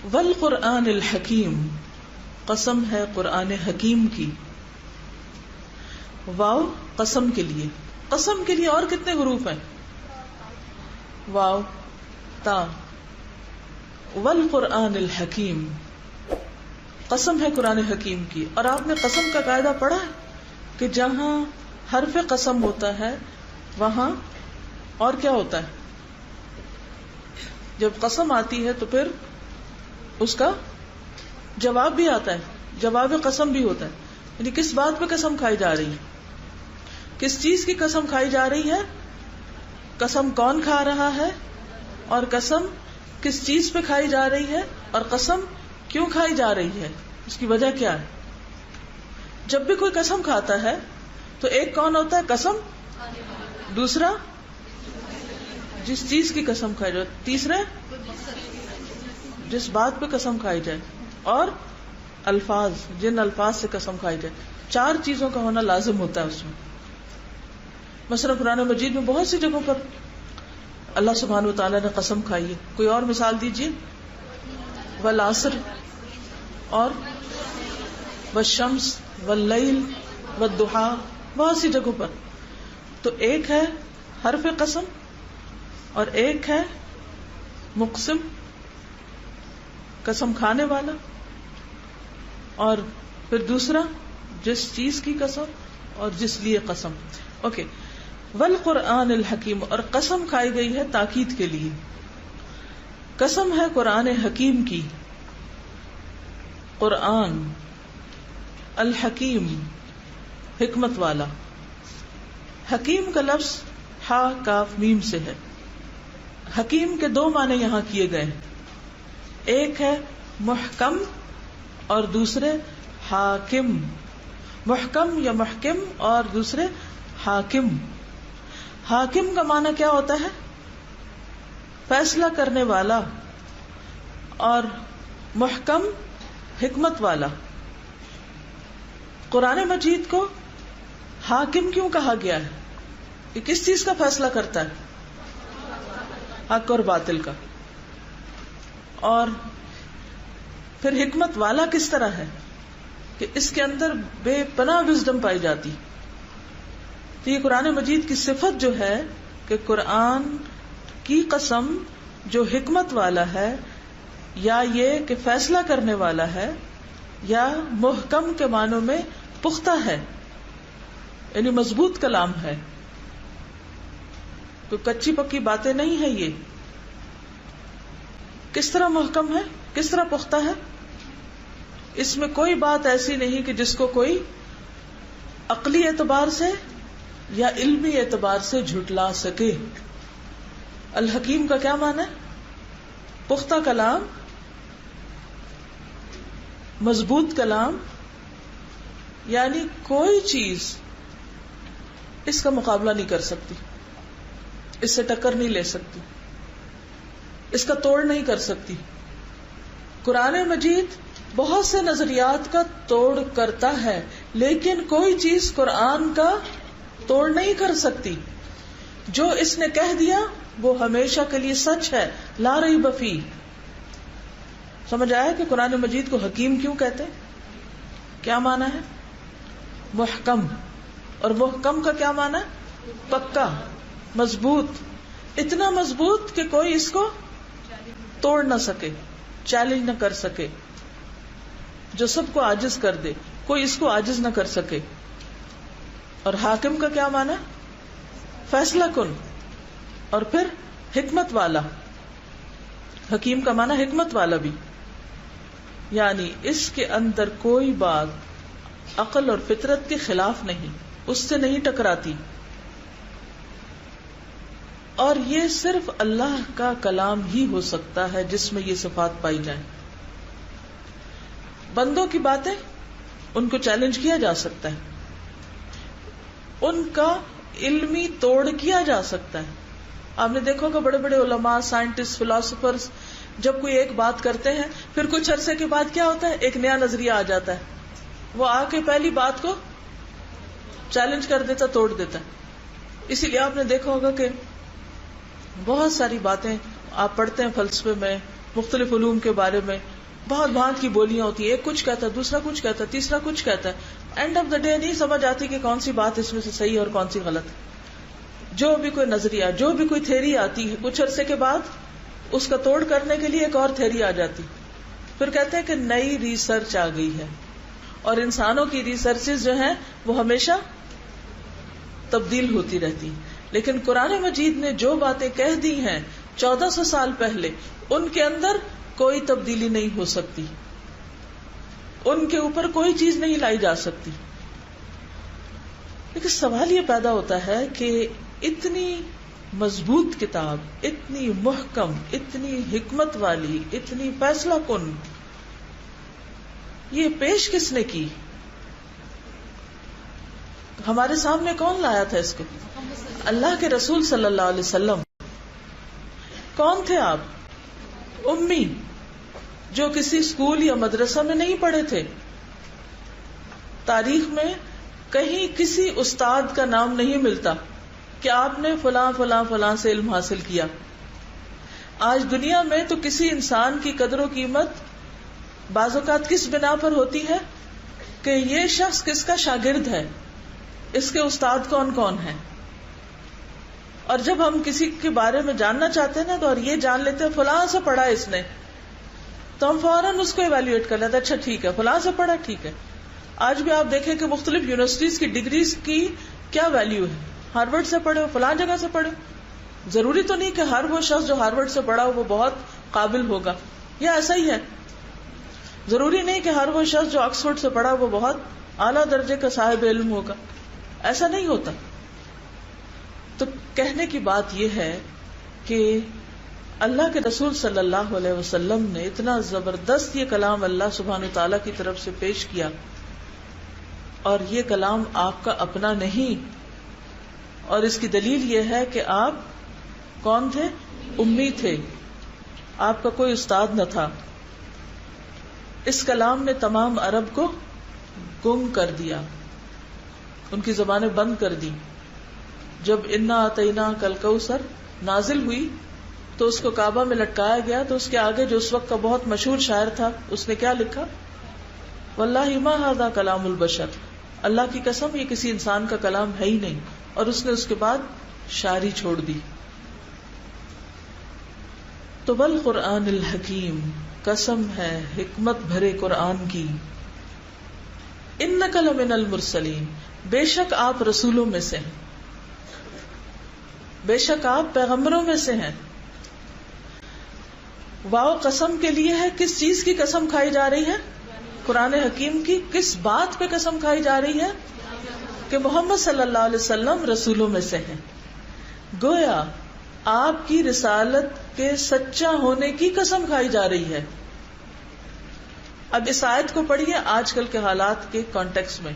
والقرآن الحکیم، قسم ہے قرآن حکیم کی. واو قسم کے لیے. قسم کے لیے اور کتنے حروف ہیں؟ واو تا. والقرآن الحکیم، قسم ہے قرآن حکیم کی. اور آپ نے قسم کا قاعدہ پڑھا ہے کہ جہاں حرف قسم ہوتا ہے وہاں اور کیا ہوتا ہے؟ جب قسم آتی ہے تو پھر اس کا جواب بھی آتا ہے، جواب قسم بھی ہوتا ہے. یعنی کس بات پہ قسم کھائی جا رہی ہے، کس چیز کی قسم کھائی جا رہی ہے، قسم کون کھا رہا ہے، اور قسم کس چیز پہ کھائی جا رہی ہے، اور قسم کیوں کھائی جا رہی ہے، اس کی وجہ کیا ہے. جب بھی کوئی قسم کھاتا ہے تو ایک کون ہوتا ہے؟ قسم. دوسرا جس چیز کی قسم کھائی جائے. تیسرے جس بات پہ قسم کھائی جائے. اور الفاظ، جن الفاظ سے قسم کھائی جائے. 4 چیزوں کا ہونا لازم ہوتا ہے اس میں. مثلا قرآن مجید میں بہت سی جگہوں پر اللہ سبحانہ و تعالیٰ نے قسم کھائی ہے. کوئی اور مثال دیجیے. والعصر اور والشمس واللیل والضحیٰ، بہت سی جگہوں پر. تو ایک ہے حرف قسم اور ایک ہے مقسم، قسم کھانے والا، اور پھر دوسرا جس چیز کی قسم اور جس لیے قسم. اوکے. والقرآن الحکیم، اور قسم کھائی گئی ہے تاکید کے لیے. قسم ہے قرآن حکیم کی. قرآن الحکیم، حکمت والا. حکیم کا لفظ ہا کاف میم سے ہے. حکیم کے 2 معنی یہاں کیے گئے ہیں. ایک ہے محکم اور دوسرے حاکم. محکم یا محکم اور دوسرے حاکم. حاکم کا معنی کیا ہوتا ہے؟ فیصلہ کرنے والا. اور محکم حکمت والا. قرآن مجید کو حاکم کیوں کہا گیا ہے؟ یہ کس چیز کا فیصلہ کرتا ہے؟ حق اور باطل کا. اور پھر حکمت والا کس طرح ہے کہ اس کے اندر بے پناہ وزڈم پائی جاتی. تو یہ قرآن مجید کی صفت جو ہے کہ قرآن کی قسم جو حکمت والا ہے، یا یہ کہ فیصلہ کرنے والا ہے، یا محکم کے معنوں میں پختہ ہے، یعنی مضبوط کلام ہے. تو کچی پکی باتیں نہیں ہے. یہ کس طرح محکم ہے، کس طرح پختہ ہے؟ اس میں کوئی بات ایسی نہیں کہ جس کو کوئی عقلی اعتبار سے یا علمی اعتبار سے جھٹلا سکے. الحکیم کا کیا معنی ہے؟ پختہ کلام، مضبوط کلام. یعنی کوئی چیز اس کا مقابلہ نہیں کر سکتی، اس سے ٹکر نہیں لے سکتی، اس کا توڑ نہیں کر سکتی. قرآن مجید بہت سے نظریات کا توڑ کرتا ہے، لیکن کوئی چیز قرآن کا توڑ نہیں کر سکتی. جو اس نے کہہ دیا وہ ہمیشہ کے لیے سچ ہے، لا ریب فیہ. سمجھ آیا کہ قرآن مجید کو حکیم کیوں کہتے ہیں؟ کیا معنی ہے؟ محکم. اور محکم کا کیا معنی ہے؟ پکا، مضبوط. اتنا مضبوط کہ کوئی اس کو توڑ نہ سکے، چیلنج نہ کر سکے، جو سب کو عاجز کر دے، کوئی اس کو عاجز نہ کر سکے. اور حاکم کا کیا معنی ہے؟ فیصلہ کن. اور پھر حکمت والا. حکیم کا معنی حکمت والا بھی، یعنی اس کے اندر کوئی بات عقل اور فطرت کے خلاف نہیں، اس سے نہیں ٹکراتی. اور یہ صرف اللہ کا کلام ہی ہو سکتا ہے جس میں یہ صفات پائی جائیں. بندوں کی باتیں ان کو چیلنج کیا جا سکتا ہے، ان کا علمی توڑ کیا جا سکتا ہے. آپ نے دیکھو کہ بڑے بڑے علماء، سائنٹسٹ، فلاسفرز جب کوئی ایک بات کرتے ہیں پھر کچھ عرصے کے بعد کیا ہوتا ہے؟ ایک نیا نظریہ آ جاتا ہے، وہ آ کے پہلی بات کو چیلنج کر دیتا، توڑ دیتا. اسی لیے آپ نے دیکھا ہوگا کہ بہت ساری باتیں آپ پڑھتے ہیں فلسفے میں مختلف علوم کے بارے میں بہت بھانت کی بولیاں ہوتی ہیں، ایک کچھ کہتا ہے، دوسرا کچھ کہتا ہے، تیسرا کچھ کہتا ہے، اینڈ آف دا ڈے نہیں سمجھ آتی کہ کون سی بات اس میں سے صحیح اور کون سی غلط ہے۔ جو بھی کوئی نظریہ، جو بھی کوئی تھیوری آتی ہے، کچھ عرصے کے بعد اس کا توڑ کرنے کے لیے ایک اور تھیوری آ جاتی، پھر کہتے ہیں کہ نئی ریسرچ آ گئی ہے۔ اور انسانوں کی ریسرچز جو ہیں وہ ہمیشہ تبدیل ہوتی رہتی، لیکن قرآن مجید نے جو باتیں کہہ دی ہیں 1400 سال پہلے، ان کے اندر کوئی تبدیلی نہیں ہو سکتی، ان کے اوپر کوئی چیز نہیں لائی جا سکتی۔ لیکن سوال یہ پیدا ہوتا ہے کہ اتنی مضبوط کتاب، اتنی محکم، اتنی حکمت والی، اتنی فیصلہ کن، یہ پیش کس نے کی؟ ہمارے سامنے کون لایا تھا اس کو؟ اللہ کے رسول صلی اللہ علیہ وسلم۔ کون تھے آپ؟ امی، جو کسی اسکول یا مدرسہ میں نہیں پڑھے تھے، تاریخ میں کہیں کسی استاد کا نام نہیں ملتا کہ آپ نے فلاں فلاں فلاں سے علم حاصل کیا۔ آج دنیا میں تو کسی انسان کی قدر و قیمت بعض اوقات کس بنا پر ہوتی ہے کہ یہ شخص کس کا شاگرد ہے، اس کے استاد کون کون ہیں۔ اور جب ہم کسی کے بارے میں جاننا چاہتے ہیں نا، تو اور یہ جان لیتے ہیں فلاں سے پڑھا اس نے، تو ہم فوراً اس کو ایویلویٹ کر لیتے ہیں، اچھا ٹھیک ہے فلاں سے پڑھا، ٹھیک ہے۔ آج بھی آپ دیکھیں کہ مختلف یونیورسٹیز کی ڈگریز کی کیا ویلیو ہے، ہارورڈ سے پڑھے ہو، فلاں جگہ سے پڑھے ہو۔ ضروری تو نہیں کہ ہر وہ شخص جو ہارورڈ سے پڑھا ہو وہ بہت قابل ہوگا، یا ایسا ہی ہے۔ ضروری نہیں کہ ہر وہ شخص جو آکسفورڈ سے پڑھا وہ بہت اعلیٰ درجے کا صاحب علم ہوگا، ایسا نہیں ہوتا۔ تو کہنے کی بات یہ ہے کہ اللہ کے رسول صلی اللہ علیہ وسلم نے اتنا زبردست یہ کلام اللہ سبحانہ وتعالیٰ کی طرف سے پیش کیا، اور یہ کلام آپ کا اپنا نہیں، اور اس کی دلیل یہ ہے کہ آپ کون تھے؟ امی تھے، آپ کا کوئی استاد نہ تھا۔ اس کلام نے تمام عرب کو گم کر دیا، ان کی زبانیں بند کر دی۔ جب انا آتینا کل کوثر نازل ہوئی تو اس کو کعبہ میں لٹکایا گیا، تو اس کے آگے جو اس وقت کا بہت مشہور شاعر تھا، اس نے کیا لکھا؟ واللہ ما ھذا کلام البشر، اللہ کی قسم یہ کسی انسان کا کلام ہے ہی نہیں، اور اس نے اس کے بعد شاعری چھوڑ دی۔ تو والقرآن الحکیم، قسم ہے حکمت بھرے قرآن کی، انک لمن المرسلین، بے شک آپ رسولوں میں سے ہیں، بے شک آپ پیغمبروں میں سے ہیں۔ واو قسم کے لیے ہے، کس چیز کی قسم کھائی جا رہی ہے؟ قرآن حکیم کی۔ کس بات پہ قسم کھائی جا رہی ہے؟ کہ محمد صلی اللہ علیہ وسلم رسولوں میں سے ہیں۔ گویا آپ کی رسالت کے سچا ہونے کی قسم کھائی جا رہی ہے۔ اب اس آیت کو پڑھیے آج کل کے حالات کے کانٹیکس میں،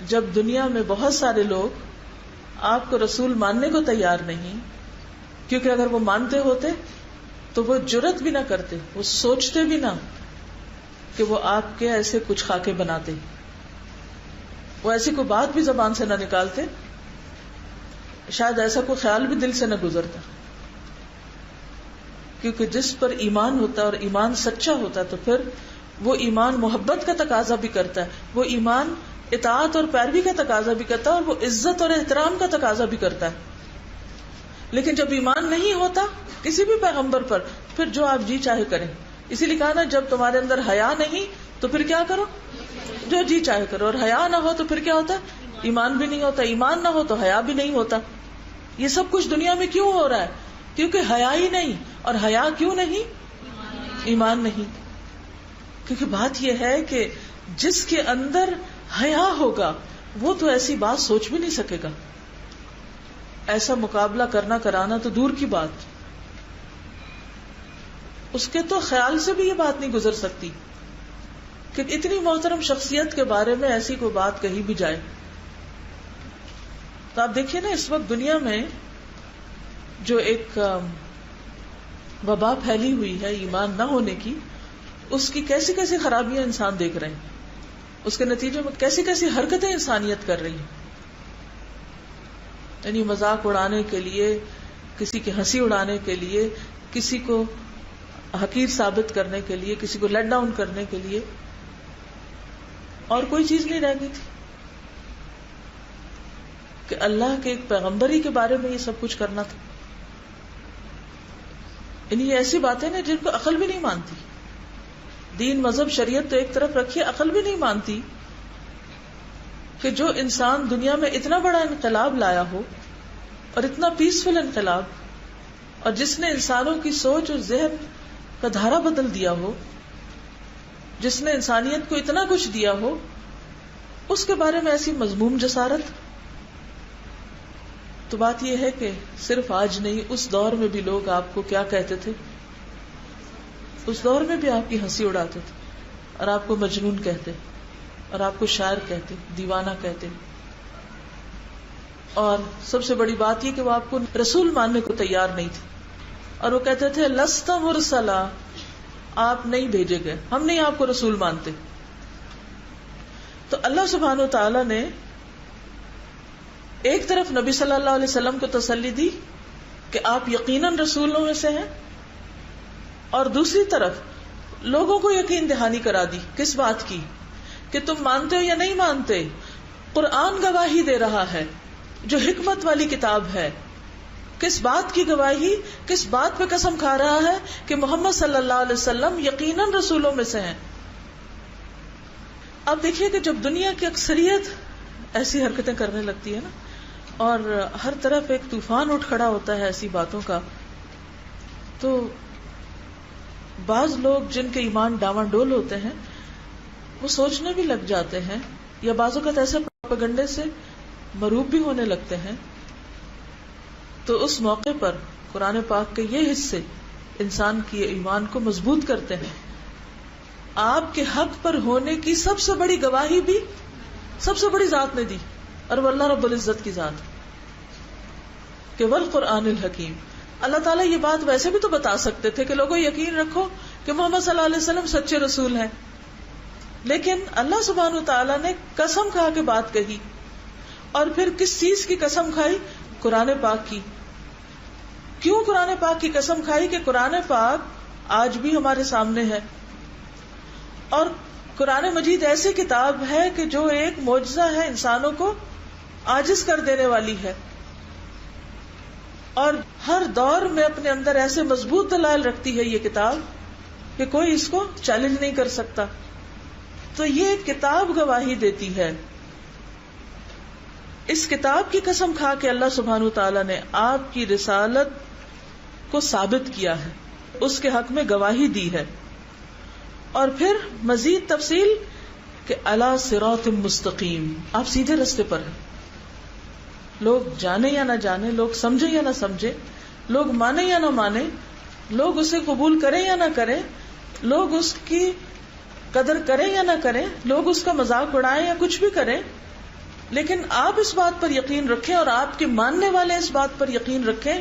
جب دنیا میں بہت سارے لوگ آپ کو رسول ماننے کو تیار نہیں، کیونکہ اگر وہ مانتے ہوتے تو وہ جرت بھی نہ کرتے، وہ سوچتے بھی نہ کہ وہ آپ کے ایسے کچھ خاکے بناتے، وہ ایسی کوئی بات بھی زبان سے نہ نکالتے، شاید ایسا کوئی خیال بھی دل سے نہ گزرتا۔ کیونکہ جس پر ایمان ہوتا ہے اور ایمان سچا ہوتا ہے تو پھر وہ ایمان محبت کا تقاضا بھی کرتا ہے، وہ ایمان اطاعت اور پیروی کا تقاضا بھی کرتا ہے، اور وہ عزت اور احترام کا تقاضا بھی کرتا ہے۔ لیکن جب ایمان نہیں ہوتا کسی بھی پیغمبر پر، پھر جو آپ جی چاہے کریں۔ اسی لیے کہا نا، جب تمہارے اندر حیا نہیں تو پھر کیا کرو؟ جو جی چاہے کرو۔ اور حیا نہ ہو تو پھر کیا ہوتا ہے؟ ایمان بھی نہیں ہوتا۔ ایمان نہ ہو تو حیا بھی نہیں ہوتا۔ یہ سب کچھ دنیا میں کیوں ہو رہا ہے؟ کیونکہ حیا ہی نہیں۔ اور حیا کیوں نہیں؟ ایمان نہیں۔ کیونکہ بات یہ ہے کہ جس کے اندر حیا ہوگا وہ تو ایسی بات سوچ بھی نہیں سکے گا، ایسا مقابلہ کرنا کرانا تو دور کی بات، اس کے تو خیال سے بھی یہ بات نہیں گزر سکتی کہ اتنی محترم شخصیت کے بارے میں ایسی کوئی بات کہی بھی جائے۔ تو آپ دیکھیے نا، اس وقت دنیا میں جو ایک وبا پھیلی ہوئی ہے ایمان نہ ہونے کی، اس کی کیسی کیسی خرابیاں انسان دیکھ رہے ہیں، اس کے نتیجے میں کیسی کیسی حرکتیں انسانیت کر رہی ہیں۔ یعنی مذاق اڑانے کے لیے، کسی کی ہنسی اڑانے کے لیے، کسی کو حقیر ثابت کرنے کے لیے، کسی کو لیٹ ڈاؤن کرنے کے لیے، اور کوئی چیز نہیں رہ گئی تھی کہ اللہ کے ایک پیغمبر ہی کے بارے میں یہ سب کچھ کرنا تھا. یعنی یہ ایسی باتیں نا جن کو عقل بھی نہیں مانتی. دین، مذہب، شریعت تو ایک طرف رکھیے، عقل بھی نہیں مانتی کہ جو انسان دنیا میں اتنا بڑا انقلاب لایا ہو، اور اتنا پیسفل انقلاب، اور جس نے انسانوں کی سوچ اور ذہن کا دھارا بدل دیا ہو، جس نے انسانیت کو اتنا کچھ دیا ہو، اس کے بارے میں ایسی مذموم جسارت. تو بات یہ ہے کہ صرف آج نہیں، اس دور میں بھی لوگ آپ کو کیا کہتے تھے؟ اس دور میں بھی آپ کی ہنسی اڑاتے تھے، اور آپ کو مجنون کہتے، اور آپ کو شاعر کہتے، دیوانہ کہتے. اور سب سے بڑی بات یہ کہ وہ آپ کو رسول ماننے کو تیار نہیں تھے، اور وہ کہتے تھے لست مرسلا، آپ نہیں بھیجے گئے، ہم نہیں آپ کو رسول مانتے. تو اللہ سبحانہ و تعالی نے ایک طرف نبی صلی اللہ علیہ وسلم کو تسلی دی کہ آپ یقیناً رسولوں میں سے ہیں، اور دوسری طرف لوگوں کو یقین دہانی کرا دی. کس بات کی؟ کہ تم مانتے ہو یا نہیں مانتے، قرآن گواہی دے رہا ہے جو حکمت والی کتاب ہے. کس بات کی گواہی؟ کس بات پہ قسم کھا رہا ہے؟ کہ محمد صلی اللہ علیہ وسلم یقیناً رسولوں میں سے ہیں. اب دیکھیے کہ جب دنیا کی اکثریت ایسی حرکتیں کرنے لگتی ہے نا، اور ہر طرف ایک طوفان اٹھ کھڑا ہوتا ہے ایسی باتوں کا، تو بعض لوگ جن کے ایمان ڈاواں ڈول ہوتے ہیں وہ سوچنے بھی لگ جاتے ہیں، یا بعض اوقات ایسے پروپیگنڈے سے مروب بھی ہونے لگتے ہیں. تو اس موقع پر قرآن پاک کے یہ حصے انسان کی ایمان کو مضبوط کرتے ہیں. آپ کے حق پر ہونے کی سب سے بڑی گواہی بھی سب سے بڑی ذات نے دی، اور وہ اللہ رب العزت کی ذات، کہ والقرآن الحکیم. اللہ تعالیٰ یہ بات ویسے بھی تو بتا سکتے تھے کہ لوگوں یقین رکھو کہ محمد صلی اللہ علیہ وسلم سچے رسول ہیں، لیکن اللہ سبحانہ تعالیٰ نے قسم کھا کے بات کہی. اور پھر کس چیز کی قسم کھائی؟ قرآن پاک کی. کیوں قرآن پاک کی قسم کھائی؟ کہ قرآن پاک آج بھی ہمارے سامنے ہے، اور قرآن مجید ایسی کتاب ہے کہ جو ایک معجزہ ہے، انسانوں کو عاجز کر دینے والی ہے، اور ہر دور میں اپنے اندر ایسے مضبوط دلائل رکھتی ہے یہ کتاب کہ کوئی اس کو چیلنج نہیں کر سکتا. تو یہ کتاب گواہی دیتی ہے. اس کتاب کی قسم کھا کے اللہ سبحانہ تعالیٰ نے آپ کی رسالت کو ثابت کیا ہے، اس کے حق میں گواہی دی ہے. اور پھر مزید تفصیل کہ علی صراط مستقیم، آپ سیدھے رستے پر ہیں. لوگ جانے یا نہ جانے، لوگ سمجھے یا نہ سمجھے، لوگ مانے یا نہ مانے، لوگ اسے قبول کریں یا نہ کریں، لوگ اس کی قدر کریں یا نہ کریں، لوگ اس کا مذاق اڑائیں یا کچھ بھی کریں، لیکن آپ اس بات پر یقین رکھیں، اور آپ کے ماننے والے اس بات پر یقین رکھیں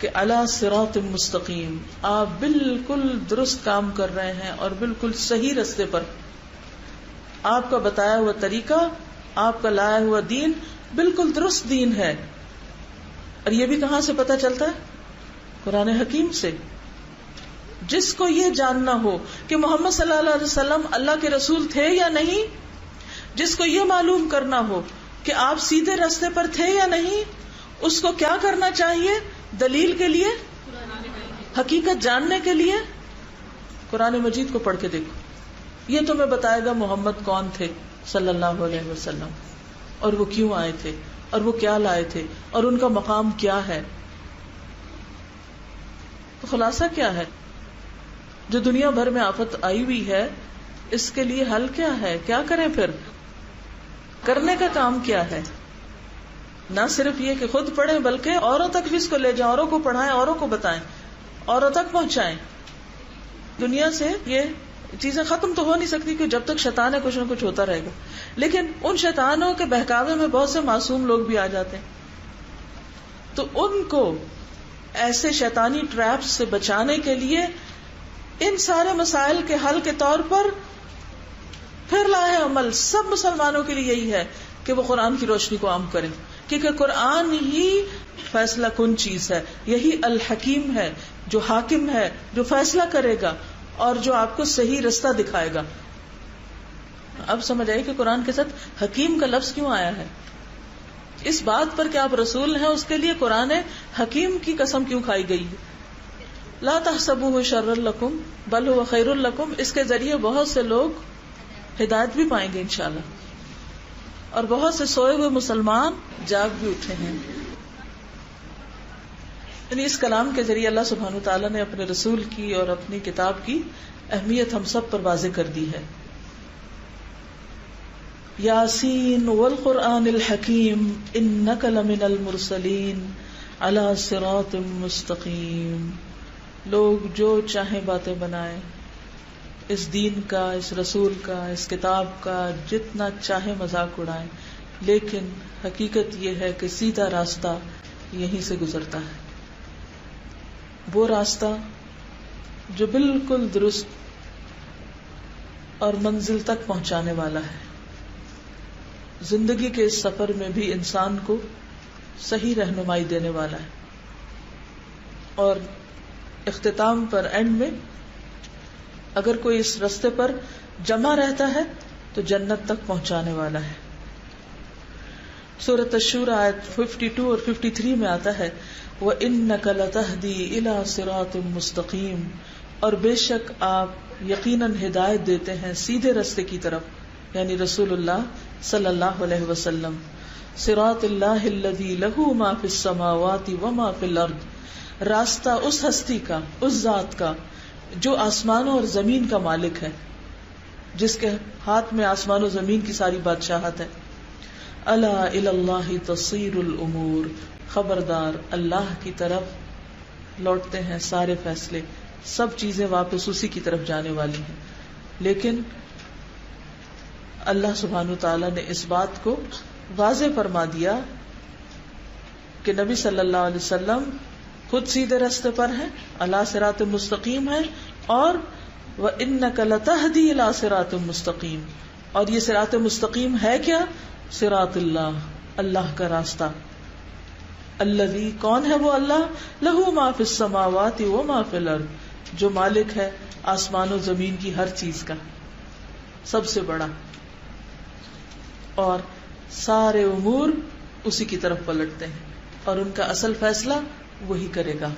کہ علی صراط مستقیم، آپ بالکل درست کام کر رہے ہیں اور بالکل صحیح رستے پر. آپ کا بتایا ہوا طریقہ، آپ کا لایا ہوا دین بالکل درست دین ہے. اور یہ بھی کہاں سے پتہ چلتا ہے؟ قرآن حکیم سے. جس کو یہ جاننا ہو کہ محمد صلی اللہ علیہ وسلم اللہ کے رسول تھے یا نہیں، جس کو یہ معلوم کرنا ہو کہ آپ سیدھے راستے پر تھے یا نہیں، اس کو کیا کرنا چاہیے؟ دلیل کے لیے، حقیقت جاننے کے لیے قرآن مجید کو پڑھ کے دیکھو. یہ تمہیں بتائے گا محمد کون تھے صلی اللہ علیہ وسلم، اور وہ کیوں آئے تھے، اور وہ کیا لائے تھے، اور ان کا مقام کیا ہے. تو خلاصہ کیا ہے؟ جو دنیا بھر میں آفت آئی ہوئی ہے، اس کے لیے حل کیا ہے؟ کیا کریں پھر؟ کرنے کا کام کیا ہے؟ نہ صرف یہ کہ خود پڑھیں، بلکہ اوروں تک بھی اس کو لے جائیں، اوروں کو پڑھائیں، اوروں کو بتائیں، اوروں تک پہنچائیں. دنیا سے یہ چیزیں ختم تو ہو نہیں سکتی کہ جب تک شیطان ہے کچھ نہ کچھ ہوتا رہے گا، لیکن ان شیطانوں کے بہکاوے میں بہت سے معصوم لوگ بھی آ جاتے ہیں. تو ان کو ایسے شیطانی ٹریپس سے بچانے کے لیے ان سارے مسائل کے حل کے طور پر پھر لائے عمل سب مسلمانوں کے لیے یہی ہے کہ وہ قرآن کی روشنی کو عام کریں، کیونکہ قرآن ہی فیصلہ کن چیز ہے. یہی الحکیم ہے جو حاکم ہے، جو فیصلہ کرے گا اور جو آپ کو صحیح رستہ دکھائے گا. اب سمجھ آئے کہ قرآن کے ساتھ حکیم کا لفظ کیوں آیا ہے. اس بات پر کہ آپ رسول ہیں اس کے لیے قرآن حکیم کی قسم کیوں کھائی گئی ہے. لا تحسبوه شرا لکم بل هو خیر لکم. اس کے ذریعے بہت سے لوگ ہدایت بھی پائیں گے انشاءاللہ، اور بہت سے سوئے ہوئے مسلمان جاگ بھی اٹھے ہیں. یعنی اس کلام کے ذریعے اللہ سبحانہ وتعالیٰ نے اپنے رسول کی اور اپنی کتاب کی اہمیت ہم سب پر واضح کر دی ہے. یاسین والقرآن الحکیم انک لمن المرسلین علی صراط مستقیم. لوگ جو چاہیں باتیں بنائیں، اس دین کا، اس رسول کا، اس کتاب کا جتنا چاہے مذاق اڑائیں، لیکن حقیقت یہ ہے کہ سیدھا راستہ یہیں سے گزرتا ہے. وہ راستہ جو بالکل درست اور منزل تک پہنچانے والا ہے. زندگی کے اس سفر میں بھی انسان کو صحیح رہنمائی دینے والا ہے، اور اختتام پر، اینڈ میں، اگر کوئی اس راستے پر جمع رہتا ہے تو جنت تک پہنچانے والا ہے. سورۃ الشورى آیت 52 اور 53 میں آتا ہے وَإِنَّكَ لَتَهْدِي إِلَى صِرَاطٍ مُسْتَقِيمٍ. اور بے شک آپ یقیناً ہدایت دیتے ہیں سیدھے راستے کی طرف، یعنی رسول اللہ صلی اللہ علیہ وسلم. صراط اللہ الذی لہ ما فی السماوات وما فی الارض. راستہ اس ہستی کا، اس ذات کا جو آسمانوں اور زمین کا مالک ہے، جس کے ہاتھ میں آسمان و زمین کی ساری بادشاہت ہے. الا الی اللہ تصیر الامور. خبردار، اللہ کی طرف لوٹتے ہیں سارے فیصلے، سب چیزیں واپس اسی کی طرف جانے والی ہیں. لیکن اللہ سبحانہ تعالیٰ نے اس بات کو واضح فرما دیا کہ نبی صلی اللہ علیہ وسلم خود سیدھے راستے پر ہیں، علی صراط مستقیم ہے، اور وَإِنَّكَ لَتَهْدِي إِلَى صِرَاطٍ مُسْتَقِيمٍ. اور یہ صراط مستقیم ہے کیا؟ صراط اللہ، اللہ کا راستہ. الذی، کون ہے وہ اللہ؟ لہ ما فی السماوات وما فی الارض، جو مالک ہے آسمان و زمین کی ہر چیز کا، سب سے بڑا، اور سارے امور اسی کی طرف پلٹتے ہیں، اور ان کا اصل فیصلہ وہی کرے گا.